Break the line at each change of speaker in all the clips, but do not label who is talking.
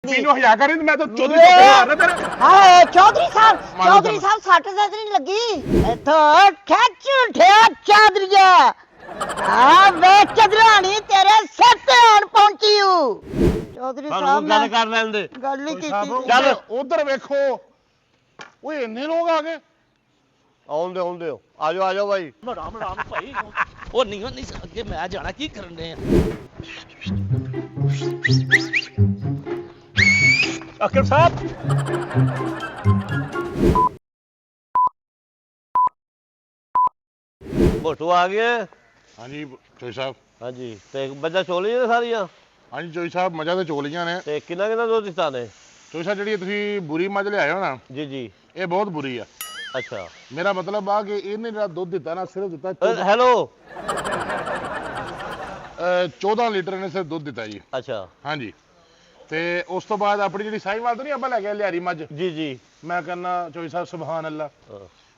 तीनों हज़ार करी मैं तो चौधरी साहब तेरे
हाय चौधरी साहब सट दर्द नहीं लगी तो खच उठिया चादरिया आ वे चदरानी तेरे सिर ते आन पहुंची हूं चौधरी साहब
गल कर लेंदे
गल नहीं की
चल उधर देखो ओए इतने लोग आ गए
आउंदे आउंदे आ जाओ भाई
राम राम भाई ओ नहीं अगे मैं जाना की करन दे अकरम साहब
मोटू आ गए
हाँ जी चोई साहब
हाँ जी ते बच्चा चोली ने सारियां
हाँ जी चोई साहब मजा तो चोलियां ने
ते किन्ना किन्ना दुध दिता ने
चोई साहब जी तुसी बुरी मज ले आए हो ना
जी जी
ये बहुत बुरी है
अच्छा
मेरा मतलब आ कि इन्हें जो दुध दिता ना सिर्फ दिता
हेलो
14 लीटर ने सिर्फ दुध दिता जी
अच्छा
हाँ जी ਤੇ ਉਸ ਤੋਂ ਬਾਅਦ ਆਪਣੀ ਜਿਹੜੀ ਸਾਈਵਾਲ ਤੋਂ ਨਹੀਂ ਆਪਾਂ ਲੈ ਕੇ ਲਿਆਰੀ ਮੱਝ
जी जी
ਮੈਂ ਕਹਿੰਦਾ ਚੋਈ ਸਾਹਿਬ ਸੁਭਾਨ ਅੱਲਾ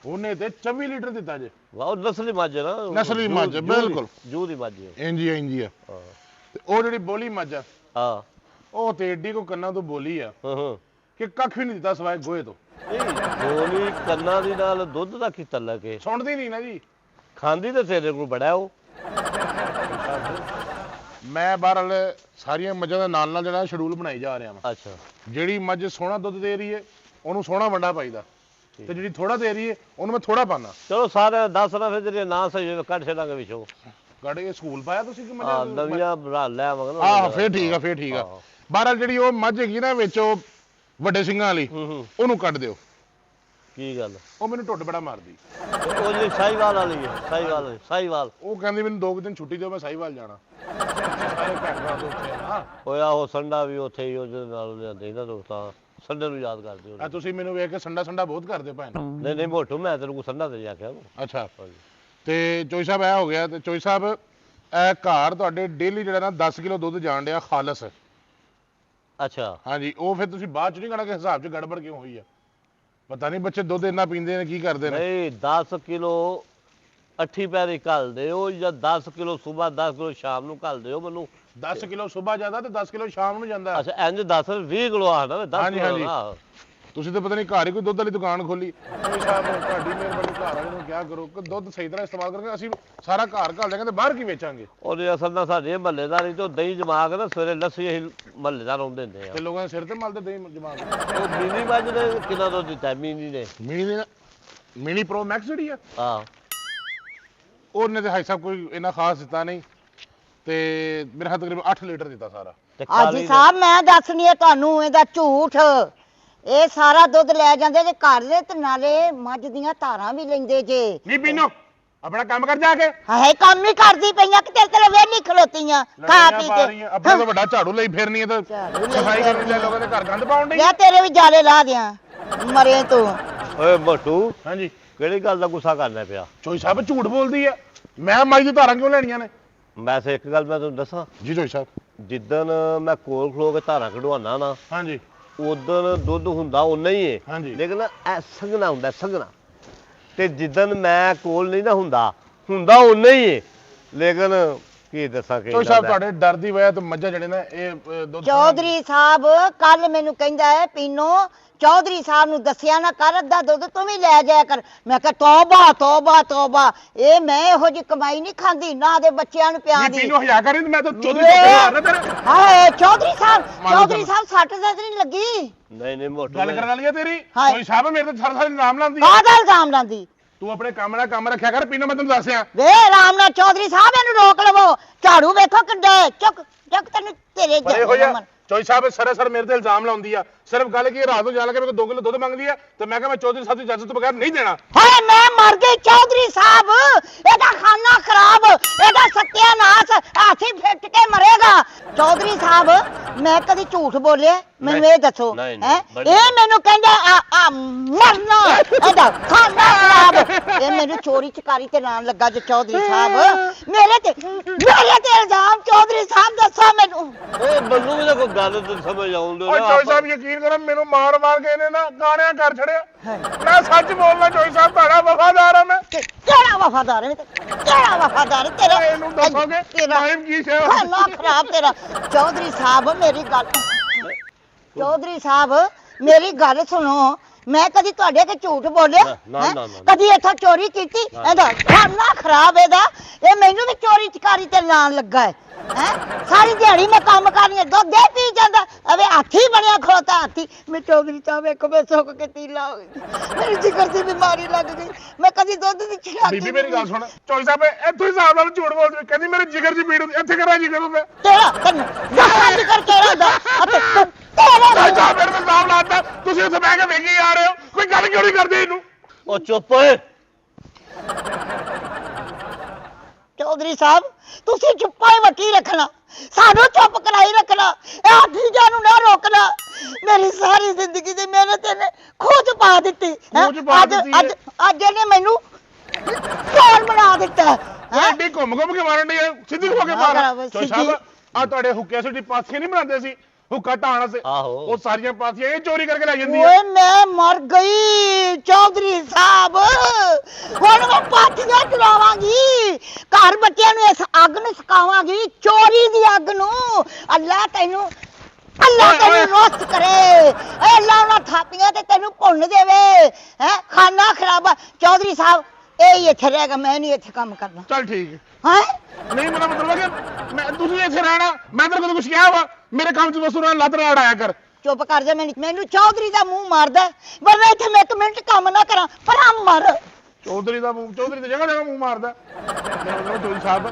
ਉਹਨੇ ਤੇ 24 ਲੀਟਰ ਦਿੱਤਾ ਜੇ
वाह नस्ली मज है ना
ਨਸਲੀ ਮੱਝ ਹੈ, ਬਿਲਕੁਲ
जू दी मज है
ਇੰਜੀ ਆ ਤੇ ਉਹ ਜਿਹੜੀ ਬੋਲੀ ਮੱਝ ਆ
हां
ਉਹ ਤੇ ਏਡੀ ਕੋ ਕੰਨਾਂ ਤੋਂ ਬੋਲੀ ਆ
हां
ਕਿ ਕੱਖ ਵੀ ਨਹੀਂ ਦਿੱਤਾ ਸਵਾਏ ਗੋਹੇ ਤੋਂ
ਗੋਲੀ ਕੰਨਾਂ ਦੀ ਨਾਲ ਦੁੱਧ ਦਾ ਕੀ ਤਲਕ ਹੈ
ਸੁਣਦੀ ਨਹੀਂ ਨਾ ਜੀ
ਖਾਂਦੀ ਤੇ ਤੇਰੇ ਕੋਲ ਬੜਾ ਉਹ
ਮੈਂ ਬਾਹਰਲ ਸਾਰੀਆਂ ਮੱਝਾਂ ਦਾ ਨਾਲ ਜਿਹੜਾ ਸ਼ਡਿਊਲ ਬਣਾਈ ਜਾ ਰਿਹਾ ਵਾਂ
ਅੱਛਾ
ਜਿਹੜੀ ਮੱਝ ਸੋਹਣਾ ਦੁੱਧ ਦੇ ਰਹੀ ਏ ਉਹਨੂੰ ਸੋਹਣਾ ਵੰਡਾ ਪਾਈਦਾ ਤੇ ਜਿਹੜੀ ਥੋੜਾ ਦੇ ਰਹੀ ਏ ਉਹਨੂੰ ਮੈਂ ਥੋੜਾ ਪਾਣਾ
ਚਲੋ ਸਾਰੇ ਦੱਸ ਨਾ ਫਿਰ ਜਿਹੜੇ ਨਾਂ ਸਹੀ ਕੱਢ ਛੱਡਾਂਗੇ ਵਿੱਚੋਂ
ਗਾੜੇ ਇਹ ਸਕੂਲ ਪਾਇਆ ਤੁਸੀਂ ਕਿ
ਹਾਂ
ਮੱਝਾਂ
ਨਵੀਆਂ ਬਣਾ ਲੈ ਮਗਰ
ਆਹ ਫੇਰ ਠੀਕ ਆ ਬਾਹਰਲ ਜਿਹੜੀ ਉਹ ਮੱਝ ਹੈਗੀ ਨਾ ਵਿੱਚ ਉਹ ਵੱਡੇ ਸਿੰਘਾਂ ਵਾਲੀ ਉਹਨੂੰ ਕੱਢ ਦਿਓ
ਕੀ ਗੱਲ
ਉਹ ਮੈਨੂੰ ਟੁੱਟ ਬੜਾ ਮਾਰਦੀ
ਉਹ ਜਿਹੜੀ ਸਾਈਵਾਲ ਵਾਲੀ ਹੈ ਸਾਈਵਾਲ
ਉਹ ਕਹਿੰਦੀ ਮੈਨੂੰ 2 ਦਿਨ ਛੁੱਟੀ ਦਿਓ ਮੈਂ ਸਾਈਵਾਲ ਜਾਣਾ ਸਾਰੇ ਭੈਣ ਭਰਾ ਦੇ ਉੱਤੇ ਆ
ਹੋਇਆ ਉਹ ਸੰਡਾ ਵੀ ਉੱਥੇ ਹੀ ਉਹਦੇ ਨਾਲ ਲਿਆਂਦੇ ਨਾ ਦੋਸਤਾਂ ਸੰਡੇ ਨੂੰ ਯਾਦ ਕਰਦੇ
ਆ ਤੁਸੀਂ ਮੈਨੂੰ ਵੇਖ ਕੇ ਸੰਡਾ ਬਹੁਤ ਕਰਦੇ ਭੈਣ
ਨਹੀਂ ਮੋਟੂ ਮੈਂ ਤੈਨੂੰ ਸੰਡਾ ਤੇ ਜਾ ਕੇ
ਅੱਛਾ ਤੇ ਚੋਈ ਸਾਹਿਬ ਇਹ ਹੋ ਗਿਆ ਤੇ ਚੋਈ ਸਾਹਿਬ ਇਹ ਘਰ ਤੁਹਾਡੇ ਡੇਲੀ ਜਿਹੜਾ ਨਾ 10 ਕਿਲੋ ਦੁੱਧ ਜਾਣ ਡਿਆ ਖਾਲਸ
ਅੱਛਾ
ਹਾਂਜੀ ਉਹ ਫਿਰ ਤੁਸੀਂ ਬਾਅਦ ਚ ਨਹੀਂ ਕਹਣਾ ਕਿ ਹਿਸਾਬ ਚ ਗੜਬੜ ਕਿਉਂ ਹੋਈ ਆ ਪਤਾ ਨਹੀਂ ਬੱਚੇ ਦੁੱਧ ਇੰਨਾ ਪੀਂਦੇ ਨੇ ਕੀ ਕਰਦੇ ਨੇ
ਨਹੀਂ 10 ਕਿਲੋ ਅੱਠੀ ਪੈਰੀ ਘੱਲ ਦਿਓ ਜਾਂ 10 ਕਿਲੋ ਸਵੇਰ 10 ਕਿਲੋ ਸ਼ਾਮ ਨੂੰ ਘੱਲ ਦਿਓ ਮੈਨੂੰ
10 ਕਿਲੋ ਸਵੇਰ ਜਾਂਦਾ ਤੇ 10 ਕਿਲੋ ਸ਼ਾਮ ਨੂੰ ਜਾਂਦਾ
ਅੱਛਾ ਇੰਜ 10 20 ਕਿਲੋ ਆਣਾ 10 ਕਿਲੋ
ਤੁਸੀਂ ਤਾਂ ਪਤਾ ਨਹੀਂ ਘਰ ਹੀ ਕੋਈ ਦੁੱਧ ਵਾਲੀ ਦੁਕਾਨ ਖੋਲੀ ਕੋਈ ਸਾਹਿਬ ਤੁਹਾਡੀ ਮਿਹਰਬਾਨੀ ਘਰ ਵਾਲੇ ਨੂੰ ਕਿਹਾ ਕਰੋ ਕਿ ਦੁੱਧ ਸਹੀ ਤਰ੍ਹਾਂ ਇਸਤੇਮਾਲ ਕਰਕੇ ਅਸੀਂ ਸਾਰਾ ਘਰ ਘੱਲ ਦਿਆਂਗੇ ਤੇ ਬਾਹਰ ਕੀ ਵੇਚਾਂਗੇ
ਉਹਦੇ ਅਸਲ ਨਾਲ ਸਾਡੇ ਮਹੱਲੇਦਾਰੀ ਤੋਂ ਦਹੀਂ ਜਮਾ ਕੇ ਨਾ ਸਵੇਰੇ ਲੱਸੀ ਅਸੀਂ ਮਹੱਲੇਦਾਰ ਆਉਂਦੇ ਹੁੰਦੇ ਆ
ਤੇ ਲੋਕਾਂ ਦੇ ਸਿਰ ਤੇ ਮਲਦੇ ਦਹੀਂ ਜਮਾ ਕੇ
ਉਹ ਮੀਨੀ ਮੱਝ ਨੇ ਕਿੰਨਾ ਦੁੱਧ ਦਿੱਤਾ
ਮਿਨੀ ਪ੍ਰੋ ਮੈਕਸ ਜਿਹੜੀ ਆ
ਹਾਂ
ਉਹਨੇ ਤੇ ਹਾਈ ਸਾਹਿਬ ਕੋਈ ਇੰਨਾ ਖਾਸ ਦਿੱਤਾ ਨਹੀਂ ਤੇ ਮੇਰੇ ਹੱਥ ਤਕਰੀਬਨ 8 ਲੀਟਰ ਦਿੱਤਾ ਸਾਰਾ
ਹਾਜੀ ਸਾਹਿਬ ਮੈਂ ਦੱਸਣੀ ਹੈ ਤੁਹਾਨੂੰ ਇਹਦਾ ਝੂਠ ਇਹ ਸਾਰਾ ਦੁੱਧ ਲੈ ਜਾਂਦੇ ਜੇ ਘਰ ਦੇ ਤੇ ਨਾਲੇ ਮੱਝ ਦੀਆਂ ਧਾਰਾਂ ਵੀ ਲੈਂਦੇ ਜੇ
ਨਹੀਂ ਪੀਨੋ ਆਪਣਾ ਕੰਮ ਕਰ ਜਾ ਕੇ
ਹਾਏ ਕੰਮ ਹੀ ਕਰਦੀ ਪਈਆਂ ਕਿ ਤੇਰੇ ਵੇਲੀ ਖਲੋਤੀਆਂ ਖਾ ਪੀ ਕੇ
ਆਪਣਾ ਤਾਂ ਵੱਡਾ ਝਾੜੂ ਲਈ ਫਿਰਨੀ ਹੈ ਤਾਂ ਸਫਾਈ ਕਰਨ ਲਈ ਲੋਕਾਂ ਦੇ ਘਰ ਗੰਦ ਪਾਉਣ ਡਈ
ਲੈ ਤੇਰੇ ਵੀ ਜਾਲੇ ਲਾ ਦਿਆਂ ਮਰੇ ਤੂੰ
ਓਏ ਮੋਟੂ
ਹਾਂਜੀ
ਕਿਹੜੀ ਗੱਲ ਦਾ ਗੁੱਸਾ ਕਰਨਾ ਪਿਆ
ਚੋਈ ਸਾਹਿਬ ਝੂਠ ਬੋਲਦੀ ਆ ਮੈਂ ਮੱਝ ਦੀ ਧਾਰਾਂ ਕਿਉਂ ਲੈਣੀਆਂ ਨੇ
ਮੈਂ ਸੇ ਇੱਕ ਗੱਲ ਮੈਂ ਤੁਹਾਨੂੰ ਦੱਸਾਂ
ਜੀ ਚੋਈ ਸਾਹਿਬ
ਜਿੱਦਣ ਮੈਂ ਕੋਲ ਖਲੋ ਕੇ ਧਾਰਾਂ ਕਢਵਾਉਣਾ ਨਾ
ਹਾਂਜੀ
ਉਦੋਂ ਦੁੱਧ ਹੁੰਦਾ ਉਨਾ ਹੀ ਹੈ
ਹਾਂਜੀ
ਲੇਕਿਨ ਐ ਸੰਘਣਾ ਹੁੰਦਾ ਸੰਘਣਾ ਤੇ ਜਿੱਦਣ ਮੈਂ ਕੋਲ ਨਹੀਂ ਨਾ ਹੁੰਦਾ ਉਨਾ ਹੀ ਹੈ ਲੇਕਿਨ ਕੀ ਦੱਸਾਂ ਕਿ
ਚੋਈ ਸਾਹਿਬ ਤੁਹਾਡੇ ਡਰ ਦੀ ਵਜ੍ਹਾ ਤੋਂ ਮੱਝਾਂ ਜਿਹੜੇ ਨਾ ਇਹ ਦੁੱਧ
ਚੌਧਰੀ ਸਾਹਿਬ ਕੱਲ ਮੈਨੂੰ ਕਹਿੰਦਾ ਹੈ ਪੀਨੋ ਚੌਧਰੀ ਸਾਹਿਬ ਨੂੰ ਦੱਸਿਆ ਨਾ ਕਰ ਅੱਧਾ ਦੁੱਧ ਤੂੰ ਵੀ ਲੈ ਜਾਇਆ ਕਰ ਮੈਂ ਕਿਹਾ ਤੋਬਾ ਇਹ ਮੈਂ ਇਹੋ ਜਿਹੀ ਕਮਾਈ ਨਹੀਂ ਖਾਂਦੀ ਨਾ ਦੇ ਬੱਚਿਆਂ ਨੂੰ ਪਿਆਂਦੀ
ਪੀਨੋ ਹਯਾ ਕਰੀ ਮੈਂ ਤਾਂ ਚੌਧਰੀ ਸਾਹਿਬ ਤੇਰੇ
ਹਾਏ ਚੌਧਰੀ ਸਾਹਿਬ ਸੱਟ ਦਰਦ ਨਹੀਂ ਲੱਗੀ
ਨਹੀਂ ਮੋਟੂ
ਗੱਲ ਕਰਨ ਵਾਲੀ ਆ ਤੇਰੀ
ਹਾਂ।
ਚੋਈ ਸਾਹਿਬ ਮੇਰੇ ਤੇ ਸਾਰਾ ਨਾਮ ਲਾਉਂਦੀ
ਕਾਹਦਾ ਇਲਜ਼ਾਮ ਲਾਂਦੀ
ਤੂੰ ਆਪਣੇ ਕੰਮ ਨਾਲ ਕੰਮ ਰੱਖਿਆ ਕਰ ਪੀਨੋ ਮੈਂ ਤੈਨੂੰ ਦੱਸਿਆ
ਵੇ ਆਰਾਮ ਨਾਲ ਚੌਧਰੀ ਸਾਹਿਬ ਇਹਨੂੰ ਰੋਕ ਲਵੋ ਝਾੜੂ ਵੇਖੋ ਕਿੱਡੇ ਚੁੱਕ ਤੈਨੂੰ ਤੇਰੇ
ਪਰੇ ਹੋ ਜਾ ਚੋਈ ਸਾਹਿਬ ਸਰਾਸਰ ਮੇਰੇ ਤੇ ਇਲਜ਼ਾਮ ਲਾਉਂਦੀ ਆ ਸਿਰਫ ਗੱਲ ਕੀ ਰਾਤ ਨੂੰ ਜਾ ਕੇ ਮੇਰੇ ਕੋਲ 2 ਕਿਲੋ ਦੁੱਧ ਮੰਗਦੀ ਆ ਤੇ ਮੈਂ ਕਿਹਾ ਮੈਂ ਚੌਧਰੀ ਸਾਹਿਬ ਦੀ ਇਜਾਜ਼ਤ ਤੋਂ ਬਗੈਰ ਨਹੀਂ ਦੇਣਾ
ਹਾਏ ਮੈਂ ਮਰ ਗਈ ਚੌਧਰੀ ਸਾਹਿਬ ਇਹਦਾ ਖਾਨਾ ਖਰਾਬ ਇਹਦਾ ਸਤਿਆਨਾਸ਼ ਹਾਥੀ ਫਿੱਟ ਕੇ ਮਰੇਗਾ ਚੌਧਰੀ ਸਾਹਿਬ ਮੈਂ ਕਦੀ ਝੂਠ ਬੋਲਿਆ ਮੈਨੂੰ ਇਹ ਦੱਸੋ ਹੈ ਇਹ ਮੈਨੂੰ ਕਹਿੰਦਾ ਆ ਮਰਨਾ ਇਹਦਾ ਖਾਨਾ ਖਰਾਬ ਇਹ ਮੈਨੂੰ ਚੋਰੀ ਚਕਾਰੀ ਤੇ ਨਾਮ ਲੱਗਾ ਜੇ ਚੌਧਰੀ ਸਾਹਿਬ ਮੇਰੇ ਤੇ ਇਲਜ਼ਾਮ ਚੌਧਰੀ ਸਾਹਿਬ ਦੱਸੋ ਮੈਨੂੰ
ਓਏ ਬੰਦੂ ਵੀ ਤਾਂ ਕੋਈ ਗੱਲ ਤੇ ਸਮਝ ਆਉਂਦੇ
ਓਏ ਚੋਈ ਸਾਹਿਬ ਯਕੀਨ ਕਰੋ ਮੈਨੂੰ ਮਾਰ ਕੇ ਇਹਨੇ ਨਾ ਗਾਣਿਆਂ ਕਰ ਛੜਿਆ ਮੈਂ ਸੱਚ ਬੋਲਣਾ ਚੋਈ ਸਾਹਿਬ ਤੁਹਾਡਾ ਵਫਾਦਾਰ ਆ ਮੈਂ
ਕਿਹੜਾ ਵਫਾਦਾਰ ਹੈ ਤੇਰਾ
ਇਹਨੂੰ ਦੱਸੋਗੇ ਟਾਈਮ ਕੀ ਸੇਵਾ
ਖਾਨਾ ਖਰਾਬ ਤੇਰਾ ਚੌਧਰੀ ਸਾਹਿਬ ਮੇਰੀ ਗੱਲ ਚੌਧਰੀ ਸਾਹਿਬ ਮੇਰੀ ਗੱਲ ਸੁਣੋ ਮੈਂ ਕਦੀ ਤੁਹਾਡੇ ਅੱਗੇ ਝੂਠ ਬੋਲਿਆ
ਨਾ,
ਹੈਂ?
ਨਾ, ਨਾ।
ਕਦੀ ਇੱਥੋਂ ਚੋਰੀ ਕੀਤੀ ਇਹਦਾ ਖਾਨਾ ਖਰਾਬ ਇਹਦਾ ਇਹ ਮੈਨੂੰ ਵੀ ਚੋਰੀ ਚਕਾਰੀ ਤੇ ਲਾਣ ਲੱਗਾ ਹੈ ਸਾਰੀ ਦਿਹਾੜੀ ਮੈਂ ਕੰਮ ਕਰਨੀ ਦੁੱਧ ਦੇ ਪੀ ਜਾਂਦਾ ਅਵੇ ਹਾਥੀ ਬਣਿਆ ਖੋਤਾ ਹਾਥੀ ਮੈਂ ਚੌਧਰੀ ਸਾਹਿਬ ਇੱਕ ਵੇ ਸੁੱਕ ਕੇ ਤੀਲਾ ਹੋ ਗਈ ਮੇਰੀ ਜਿਗਰ ਦੀ ਬਿਮਾਰੀ ਲੱਗ ਗਈ ਮੈਂ ਕਦੀ ਦੁੱਧ ਦੀ ਚੜਾਤੀ
ਬੀਬੀ ਮੇਰੀ ਗੱਲ ਸੁਣ ਚੋਈ ਸਾਹਿਬ ਇੱਥੋਂ ਹੀ ਹਿਸਾਬ ਨਾਲ ਝੂਠ ਬੋਲਦੀ ਕਹਿੰਦੀ ਮੇਰੇ ਜਿਗਰ ਦੀ ਪੀੜ ਹੁੰਦੀ ਇੱਥੇ ਕਰਾ ਜਿਗਰ ਹੁੰਦਾ
ਤੇਰਾ ਦੱਸਾਂ ਜਿਗਰ ਤੇਰਾ ਦਾ ਅਤੇ ਤੇਰਾ
ਚੋਈ ਸਾਹਿਬ ਮੇਰੇ ਤੇ ਇਲਜ਼ਾਮ ਲਾਤਾ ਤੁਸੀਂ ਉੱਥੇ ਬਹਿ ਕੇ ਵੇਖੀ ਆ ਰਹੇ ਹੋ ਕੋਈ ਗੱਲ ਕਿਉਂ ਨਹੀਂ ਕਰਦੇ ਇਹਨੂੰ
ਉਹ ਚੁੱਪ ਓਏ
ਚੌਧਰੀ ਸਾਹਿਬ ਤੁਸੀਂ ਚੁੱਪਾ ਹੀ ਵਟੀ ਰੱਖਣਾ ਸਾਨੂੰ ਚੁੱਪ ਕਰਾਈ ਰੱਖਣਾ ਇਹ ਹਾਥੀਆਂ ਨੂੰ ਨਾ ਰੋਕਣਾ ਮੇਰੀ ਸਾਰੀ ਜ਼ਿੰਦਗੀ ਦੀ ਮਿਹਨਤ ਇਹਨੇ ਖੂਹ 'ਚ ਪਾ ਦਿੱਤੀ ਹੈਂ?
ਖੂਹ 'ਚ ਪਾ
ਅੱਜ
ਦਿੱਤੀ ਹੈ।
ਅੱਜ ਅੱਜ ਇਹਨੇ ਮੈਨੂੰ ਚੋਰ ਬਣਾ ਦਿੱਤਾ ਹੈਂ?
ਐਡੀ ਘੁੰਮ ਘੁੰਮ ਕੇ ਮਾਰਨ ਦੀ ਸਿੱਧੀ ਹੋ ਕੇ
ਹਾਂ,
ਮਾਰ ਚੋਈ ਸਾਹਿਬ
ਸਿੱਧੀ।
ਆ ਤੁਹਾਡੇ ਹੁੱਕੇ ਸੁੱਟੀ ਪਾਥੀਆਂ ਨਹੀਂ ਬਣਾਉਂਦੇ ਸੀ ਹੁੱਕਾ ਢਾਣ ਸੇ
ਆਹੋ।
ਉਹ ਸਾਰੀਆਂ ਪਾਥੀਆਂ ਇਹ ਚੋਰੀ ਕਰਕੇ ਲੈ ਜਾਂਦੀ ਆ
ਓਏ ਮੈਂ ਮਰ ਗਈ ਚੌਧਰੀ ਸਾਹਿਬ ਹੁਣ ਮੈਂ ਪਾਥੀਆਂ ਚਲਾਵਾਂਗੀ ਘਰ ਬੱਚਿਆਂ ਨੂੰ ਇਸ ਅੱਗ ਨੂੰ ਸਕਾਵਾਂਗੀ ਚੋਰੀ ਦੀ ਅੱਗ ਨੂੰ ਅੱਲਾ ਤੈਨੂੰ ਰੋਸਤ ਕਰੇ ਅੱਲਾ ਉਹਨਾਂ ਥਾਪੀਆਂ ਤੇ ਤੈਨੂੰ ਭੁੰਨ ਦੇਵੇ ਹੈ ਖਾਨਾ ਖਰਾਬਾ ਚੌਧਰੀ ਸਾਹਿਬ ਇਹ ਹੀ ਇੱਥੇ ਰਹੇਗਾ ਮੈਂ ਨਹੀਂ ਇੱਥੇ ਕੰਮ ਕਰਨਾ
ਚੱਲ ਠੀਕ ਹੈ
ਹੈ
ਨਹੀਂ ਮੇਰਾ ਮਤਲਬ ਹੈ ਕਿ ਮੈਂ ਤੁਸੀਂ ਇੱਥੇ ਰਹਿਣਾ ਮੈਂ ਤੇਰੇ ਕੋਲ ਕੁਝ ਕਿਹਾ ਵਾ ਮੇਰੇ ਕੰਮ 'ਚ ਵਸੂ ਨਾਲ ਲੱਤ ਨਾਲ ਅੜਾਇਆ ਕਰ
ਚੁੱਪ ਕਰ ਜਾ ਮੈਨੂੰ ਚੌਧਰੀ ਦਾ ਮੂੰਹ ਮਾਰਦਾ ਵਰਨਾ ਇੱਥੇ ਮੈਂ ਇੱਕ ਮਿੰਟ ਕੰਮ ਨਾ ਕਰਾਂ ਪਰ ਆ ਮਰ
ਚੌਧਰੀ ਦਾ ਮੂੰਹ ਚੌਧਰੀ ਤੇ ਜਗ੍ਹਾ ਜਗ੍ਹਾ ਮੂੰਹ ਮਾਰਦਾ ਮੇਰਾ ਮਤਲਬ ਚੌਧਰੀ ਸਾਹਿਬ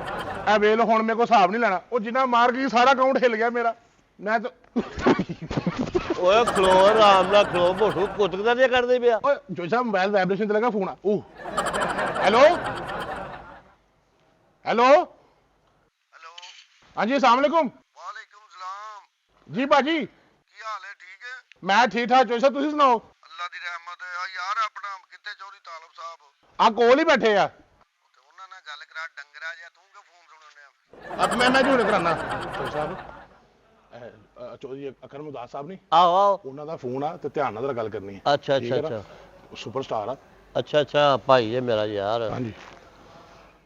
ਇਹ ਵੇਲ ਹੁਣ ਮੇਰੇ ਕੋਲ ਹਿਸਾਬ ਨਹੀਂ ਲੈਣਾ ਉਹ ਜਿੰਨਾ ਮਾਰ ਗਈ ਸਾਰਾ ਅਕਾਊਂਟ ਹਿੱਲ ਗਿਆ ਮੇਰਾ ਮੈਂ ਤਾਂ
ਓਏ ਖਲੋ ਆਰਾਮ ਨਾਲ ਖਲੋ ਮੋਟੂ ਕੁੱਟਕਦਾ ਨਹੀਂ ਕਰਦੇ ਪਿਆ
ਓਏ ਚੌਧਰੀ ਸਾਹਿਬ ਮੋਬਾਈਲ ਵਾਈਬ੍ਰੇਸ਼ਨ ਤੇ ਲੱਗਾ ਫੋਨ ਆ ਉਹ ਹੈਲੋ ਹੈਲੋ
हेलो
ਹਾਂਜੀ अस्सलाम वालेकुम
वालेकुम सलाम
ਜੀ ਭਾਜੀ
की हाल है ठीक है
ਮੈਂ ਠੀਕ ਠਾਕ ਚੌਧਰੀ ਸਾਹਿਬ ਤੁਸੀਂ ਸੁਣਾਓ
अल्लाह दी रहमत है यार अपना कितने चौधरी तालब साहब
ਆ ਕੋਲ ਹੀ ਬੈਠੇ ਆ
ते उन्हां नाल गल करा डंगरा जा तू क्यों फोन सुनने
अब मैं ਝੂਠ ਕਰਾਨਾ ਚੌਧਰੀ ਸਾਹਿਬ ਚੌਧਰੀ ਅਕਰਮ ਉਦਾਸ ਸਾਹਿਬ ਨਹੀਂ
ਆਹੋ ਆਹੋ
ਉਹਨਾਂ ਦਾ ਫੋਨ ਆ ਤੇ ਧਿਆਨ ਨਾਲ ਗੱਲ ਕਰਨੀ ਹੈ
ਅੱਛਾ
ਠੀਕ
ਅੱਛਾ
ਹੈ ਨਾ?
ਅੱਛਾ
ਸੁਪਰਸਟਾਰ ਆ
ਅੱਛਾ ਅੱਛਾ ਭਾਈ ਇਹ ਮੇਰਾ ਯਾਰ
ਹਾਂਜੀ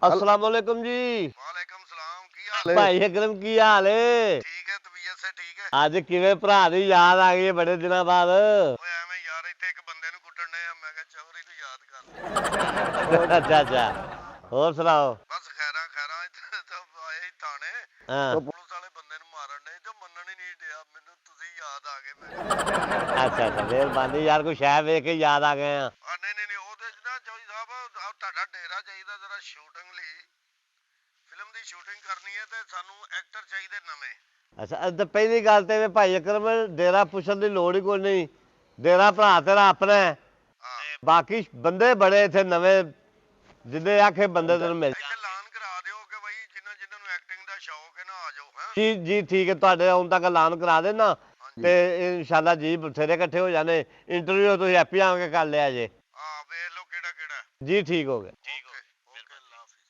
अस्सलाम वालेकुम जी
वालेकुम सलाम की हाल
ਭਾਈ ਅਕਰਮ ਕੀ ਹਾਲ ਏ
ठीक है तबीयत से ठीक है
ਅੱਜ ਕਿਵੇਂ ਭਰਾ ਦੀ ਯਾਦ ਆ ਗਈ ਹੈ ਬੜੇ ਦਿਨਾਂ ਬਾਅਦ
ओए एवें यार इत्थे एक बंदे नु कुੱਟਣ ने मैं कहा चौधरी तू याद कर
ਅੱਛਾ ਅੱਛਾ ਹੋਰ ਸੁਣਾਓ
बस खैरा खैरा इत्थे तो आए ही थाने
ਹਾਂ
पुलिस वाले बंदे नु मारन ने ते मनन ही नहीं दिया मेनू तुसी याद आ गए मैं
ਅੱਛਾ ਅੱਛਾ ਮਿਹਰਬਾਨੀ ਯਾਰ ਕੋਈ ਸ਼ਾਇ ਵੇਖ ਕੇ ਯਾਦ ਆ ਗਏ ਆ
नहीं ਉਹਦੇ ਚ ਨਾ ਚੌਧਰੀ ਸਾਹਿਬ ਤੁਹਾਡਾ ਡੇਰਾ ਚਾਹੀਦਾ ਜਰਾ ਸ਼ੂਟਿੰਗ ਲਈ ਫਿਲਮ ਦੀ ਸ਼ੂਟਿੰਗ ਕਰਨੀ ਹੈ ਤੇ ਸਾਨੂੰ ਐਕਟਰ ਚਾਹੀਦੇ ਨਵੇਂ
ਅੱਛਾ ਅੱਜ ਤਾਂ ਪਹਿਲੀ ਗੱਲ ਤੇ ਭਾਈ ਅਕਰਮ ਡੇਰਾ ਪੁੱਛਣ ਦੀ ਲੋੜ ਹੀ ਕੋਈ ਨਹੀਂ ਡੇਰਾ ਭਰਾ ਤੇਰਾ ਆਪਣਾ ਹੈ
ਹਾਂ
ਬਾਕੀ ਬੰਦੇ ਬੜੇ ਇੱਥੇ ਨਵੇਂ ਜਿੱਦੇ ਆਖੇ ਬੰਦੇ ਤੈਨੂੰ ਮਿਲ
ਇੱਥੇ ਐਲਾਨ ਕਰਾ ਦਿਓ ਕਿ ਬਈ ਜਿਨ੍ਹਾਂ ਨੂੰ ਐਕਟਿੰਗ ਦਾ ਸ਼ੌਕ ਹੈ ਨਾ ਆ ਜਾਓ ਹੈ
ਜੀ ਜੀ ਠੀਕ ਹੈ ਤੁਹਾਡੇ ਆਉਣ ਤੱਕ ਐਲਾਨ ਕਰਾ ਦੇਣਾ ਤੇ ਇਨਸ਼ਾਅੱਲਾ ਜੀ ਬਥੇਰੇ ਇਕੱਠੇ ਹੋ ਜਾਣੇ ਇੰਟਰਵਿਊ ਤੁਸੀਂ ਹੈਪੀ ਆ ਕੇ ਕਰ ਲਿਆ ਜੇ
ਹਾਂ ਵੇਖ ਲਓ ਕਿਹੜਾ ਕਿਹੜਾ
ਜੀ ਠੀਕ ਹੋ ਗਿਆ
ਠੀਕ ਹੋ ਓਕੇ ਅੱਲਾਹ ਹਾਫਿਜ਼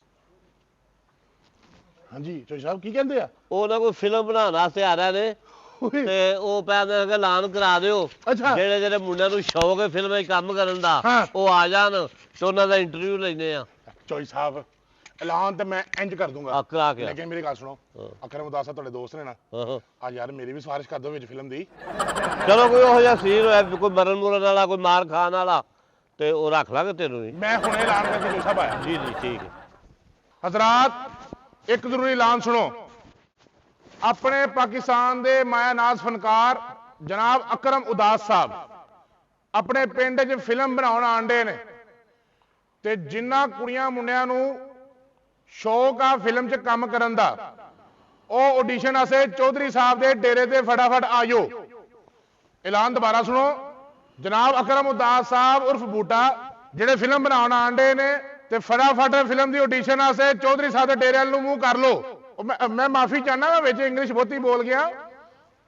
ਹਾਂਜੀ ਚੌਧਰੀ ਸਾਹਿਬ ਕੀ ਕਹਿੰਦੇ ਆ
ਉਹ ਨਾ ਕੋਈ ਫਿਲਮ ਬਣਾਉਣ ਵਾਸਤੇ ਆ ਰਹੇ ਨੇ
ਓਏ,
ਤੇ ਉਹ ਕਹਿੰਦੇ ਕਿ ਐਲਾਨ ਕਰਾ ਦਿਓ
ਅੱਛਾ।
ਜਿਹੜੇ ਜਿਹੜੇ ਮੁੰਡਿਆਂ ਨੂੰ ਸ਼ੌਕ ਹੈ ਫਿਲਮ ਵਿੱਚ ਕੰਮ ਕਰਨ ਦਾ
ਹਾਂ।
ਉਹ ਆ ਜਾਣ ਤੇ ਉਹਨਾਂ ਦਾ ਇੰਟਰਵਿਊ ਲੈਣੇ ਆ
ਚੌਧਰੀ ਸਾਹਿਬ ਐਲਾਨ ਤੇ ਮੈਂ ਇੰਜ ਕਰ ਦੂੰਗਾ
ਆ ਕਰਾ ਕੇ
ਲੇਕਿਨ ਮੇਰੀ ਗੱਲ ਸੁਣੋ
ਹਾਂ।
ਅਕਰਮ ਉਦਾਸ ਸਾਹਿਬ ਤੁਹਾਡੇ ਦੋਸਤ ਨੇ ਨਾ
ਹਾਂ
ਆ ਯਾਰ ਮੇਰੀ ਵੀ ਸਿਫਾਰਿਸ਼ ਕਰ ਦਿਓ ਵਿੱਚ ਫਿਲਮ ਦੀ
ਚਲੋ ਕੋਈ ਉਹ ਜਿਹਾ ਸੀਨ ਹੋਇਆ ਵੀ ਕੋਈ ਮਰਨ ਮੁਰਨ ਵਾਲਾ ਕੋਈ ਮਾਰ ਖਾਣ ਵਾਲਾ ਤੇ ਉਹ ਰੱਖ ਲਾਂਗੇ ਤੈਨੂੰ ਵੀ
ਮੈਂ ਹੁਣੇ ਐਲਾਨ ਕਰਕੇ ਚੌਧਰੀ ਸਾਹਿਬ ਆਇਆ
ਜੀ ਜੀ ਠੀਕ ਹੈ
ਹਜ਼ਰਾਤ ਇੱਕ ਜ਼ਰੂਰੀ ਐਲਾਨ ਸੁਣੋ ਆਪਣੇ ਪਾਕਿਸਤਾਨ ਦੇ ਮਾਇਆਨਾਜ਼ ਫਨਕਾਰ ਜਨਾਬ ਅਕਰਮ ਉਦਾਸ ਸਾਹਿਬ ਆਪਣੇ ਪਿੰਡ 'ਚ ਫਿਲਮ ਬਣਾਉਣ ਆਂਡੇ ਨੇ ਤੇ ਜਿਨ੍ਹਾਂ ਕੁੜੀਆਂ ਮੁੰਡਿਆਂ ਨੂੰ ਸ਼ੌਕ ਆ ਫਿਲਮ 'ਚ ਕੰਮ ਕਰਨ ਦਾ ਉਹ ਆਡੀਸ਼ਨ ਵਾਸਤੇ ਚੌਧਰੀ ਸਾਹਿਬ ਦੇ ਡੇਰੇ ਤੇ ਫਟਾਫਟ ਆਇਓ ਐਲਾਨ ਦੁਬਾਰਾ ਸੁਣੋ ਜਨਾਬ ਅਕਰਮ ਉਦਾਸ ਸਾਹਿਬ ਉਰਫ ਬੂਟਾ ਜਿਹੜੇ ਫਿਲਮ ਬਣਾਉਣ ਆਂਡੇ ਨੇ ਤੇ ਫਟਾਫਟ ਫਿਲਮ ਦੀ ਆਡੀਸ਼ਨ ਵਾਸਤੇ ਚੌਧਰੀ ਸਾਹਿਬ ਦੇ ਡੇਰੇ ਵੱਲ ਨੂੰ ਮੂੰਹ ਕਰ ਲਓ ਮੈਂ ਮਾਫੀ ਚਾਹਨਾ ਮੈਂ ਵਿੱਚ ਇੰਗਲਿਸ਼ ਬਹੁਤੀ ਬੋਲ ਗਿਆ